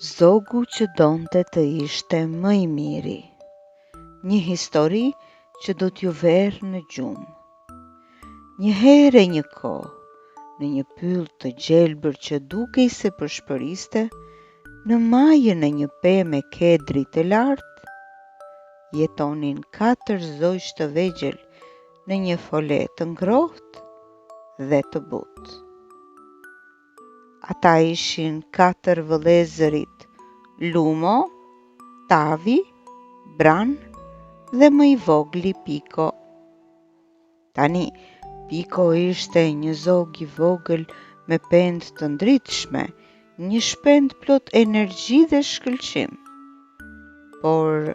Zogu që donte të ishte më i miri. Një histori që do t'ju verë në gjumë. Një herë e një kohë, në një pyll të gjelbër që dukej se përshpëriste, në majën e një pemë kedri të lartë, jetonin 4 zogj të vegjël në një fole të ngrohtë dhe të butë. Ata ishin 4 vëllezërit Lumo, Tavi, Bran dhe më i vogli Piko. Tani, Piko ishte një zog i vogël me pendë të ndritshme, një shpend plot energji dhe shkëlqim. Por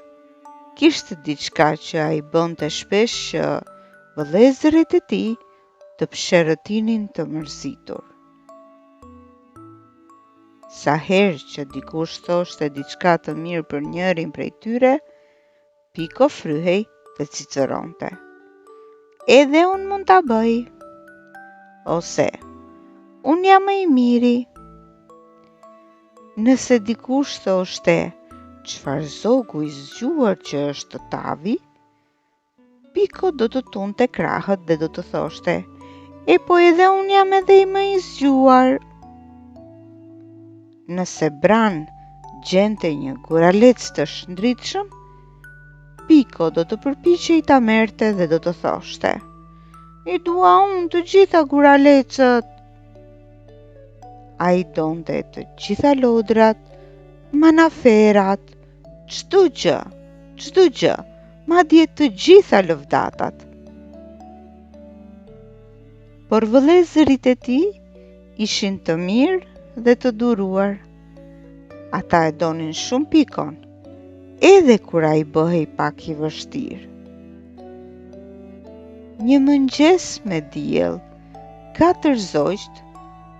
kishte diçka që ai bënte shpesh që vëllezërit e tij të psherëtinin të mërzitur. Sa herë që dikush thoshte diçka të mirë për njërin prej tyre, Piko fryhej dhe cicëronte. Edhe unë mund ta bëj. Ose, unë jam më i miri. Nëse dikush thoshte, çfarë zogu i zgjuar që është Tavi, Piko do të tunte krahët dhe do të thoshte, e po edhe unë jam edhe i më i zgjuar. Nëse Bran gjente një guralec të shndritshëm, Piko do të përpiqej ta merrte dhe do të thoshte, i dua unë të gjitha guralecët. Ai donte të gjitha lodrat, manaferat, çdo gjë, madje të gjitha lëvdatat. Por vëllezërit e tij ishin të mirë dhe të duruar. Ata e donin shumë Pikon, edhe kur ai bëhej pak i vështirë. Një mëngjes me diell, 4 zogjt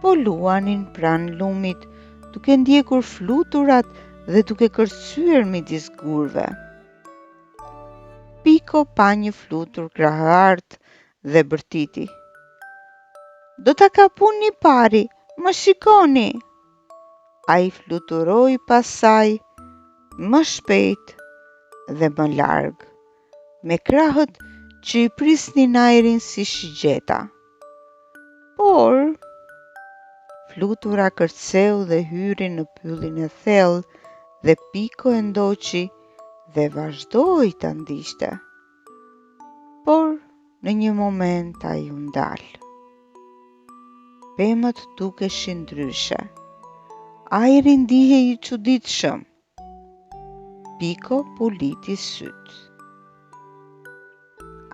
po luanin pranë lumit, duke ndjekur fluturat dhe duke kërcyer midis gurëve. Piko pa një flutur krahart dhe bërtiti. Do ta kapuni pari, më shikoni. Ai fluturoi pas saj më shpejt dhe më larg, me krahët që i prisnin ajrin si shigjeta. Por flutura kërceu dhe hyri në pyllin e thellë dhe Piko e ndoqi dhe vazhdoi ta ndiqte. Por në një moment ai u ndal. Pemët dukeshin ndryshe. Ajri ndihej i çuditshëm. Piko puliti syt.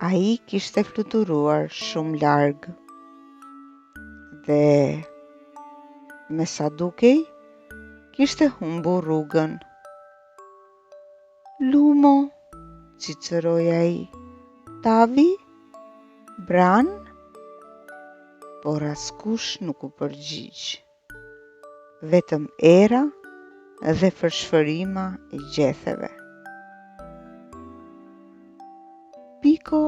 Ai kishte fluturuar shumë larg. Dhe me sa dukej, kishte humbur rrugën. Lumo, cicëroi ai, Tavi, Bran, por askush nuk u përgjigj. Vetëm era dhe fërshfërima e gjetheve. Piko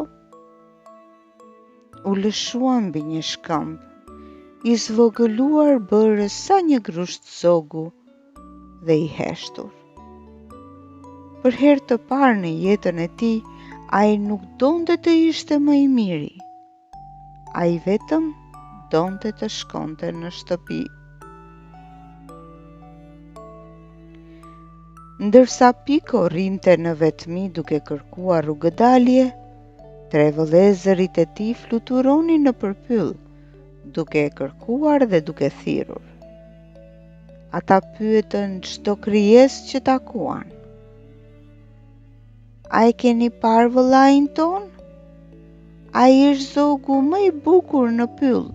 u lëshua mbi një shkëmb, i zvogëluar bërë sa një grusht zogu dhe i heshtur. Për herë të parë në jetën e tij, ai nuk donte të ishte më i miri. Ai vetëm donte të shkonte në shtëpi. Ndërsa Piko rrinte në vetmi duke kërkuar rrugëdalje, 3 vëllezërit e tij fluturonin nëpër pyll, duke e kërkuar dhe duke thirrur. Ata pyetën çdo krijesë që takuan. A e keni parë vëllain ton? Ai është zogu më i bukur në pyll.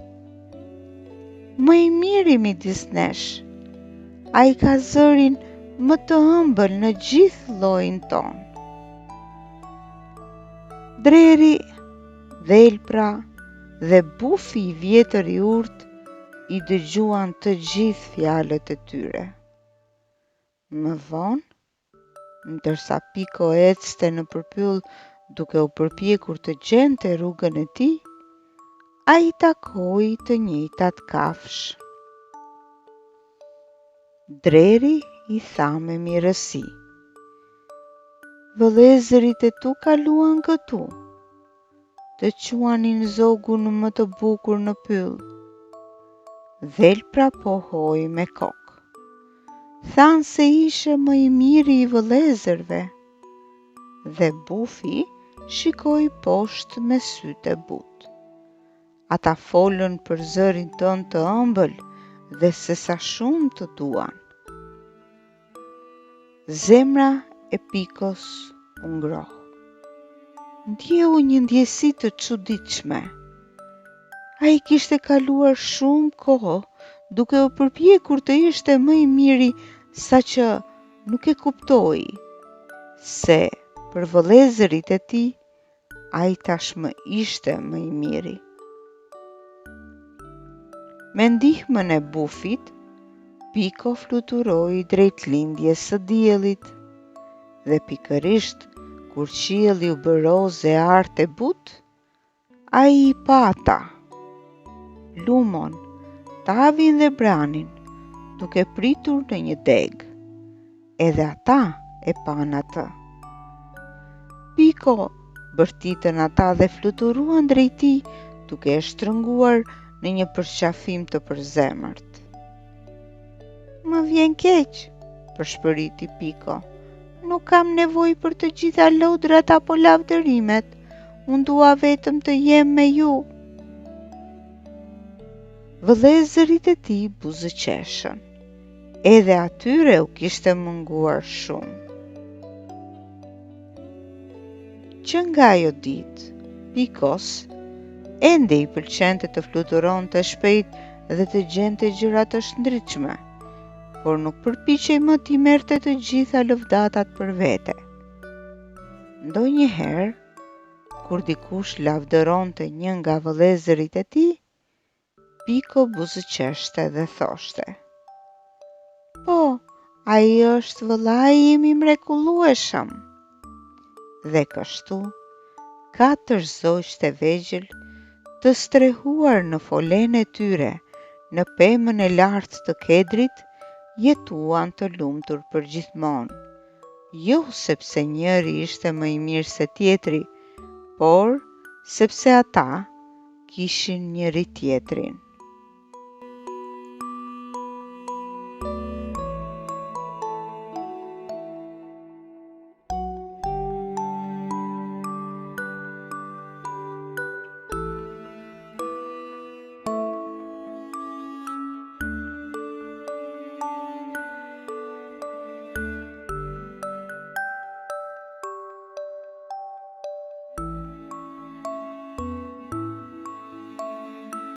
Më i miri midis nesh. Ai ka zërin më të ëmbël në gjithë llojin ton. Dreri, dhelpra dhe bufi i vjetër i urtë i dëgjuan të gjithë fjalët e tyre. Më vonë, ndërsa Piko ecste nëpër pyll duke u përpjekur të gjente rrugën e tij, ai takoi të njëjtat kafshë. Dreri i tha me mirësi. Vëllezërit e tu kaluan këtu, të quanin zogun më të bukur në pyll. Dhelpra pohoi me kokë. Thanë se ishe më i miri i vëllezërve. Dhe bufi shikoi poshtë me sytë e butë. Ata folën për zërin tënë të ëmbël dhe se sa shumë të duan. Zemra e Pikos u ngroh. Ndjeu një ndjesi të çuditshme. Ai kishte kaluar shumë kohë duke u përpjekur të ishte më i miri, saqë nuk e kuptoi se për vëllezërit e tij ai tashmë ishte më i miri. Me ndihmën e bufit, Piko fluturoi drejt lindjes së diellit dhe pikërisht kur qielli u bë rozë e artë e butë, ai i pa ata. Lumon, Tavin dhe Branin, duke pritur në një deg. Edhe ata e pan atë. Piko bërtitën ata dhe fluturuan drejt tij, duke e shtrënguar në një përqafim të përzemërt. Më vjen keq, përshpëriti Piko. Nuk kam nevojë për të gjitha lodrat apo lavdërimet. Unë dua vetëm të jem me ju. Vëllezërit e tij buzëqeshën. Edhe atyre u kishte munguar shumë. Që nga ajo ditë, Pikos ende i pëlqente të fluturonte shpejt dhe të gjente gjëra të shndritshme, por nuk përpiqej më t'i merrte të gjitha lëvdatat për vete. Ndonjëherë, kur dikush lavdëronte një nga vëllezërit e tij, Piko buzëqeshte dhe thoshte: Po, ai është vëllai im i mrekullueshëm. Dhe kështu, 4 zogjë të vegjël, të strehuar në folen e tyre, në pemën e lartë të Kedrit, jetuan të lumtur përgjithmonë. Jo sepse njëri ishte më i mirë se tjetri, por sepse ata kishin njëri tjetrin.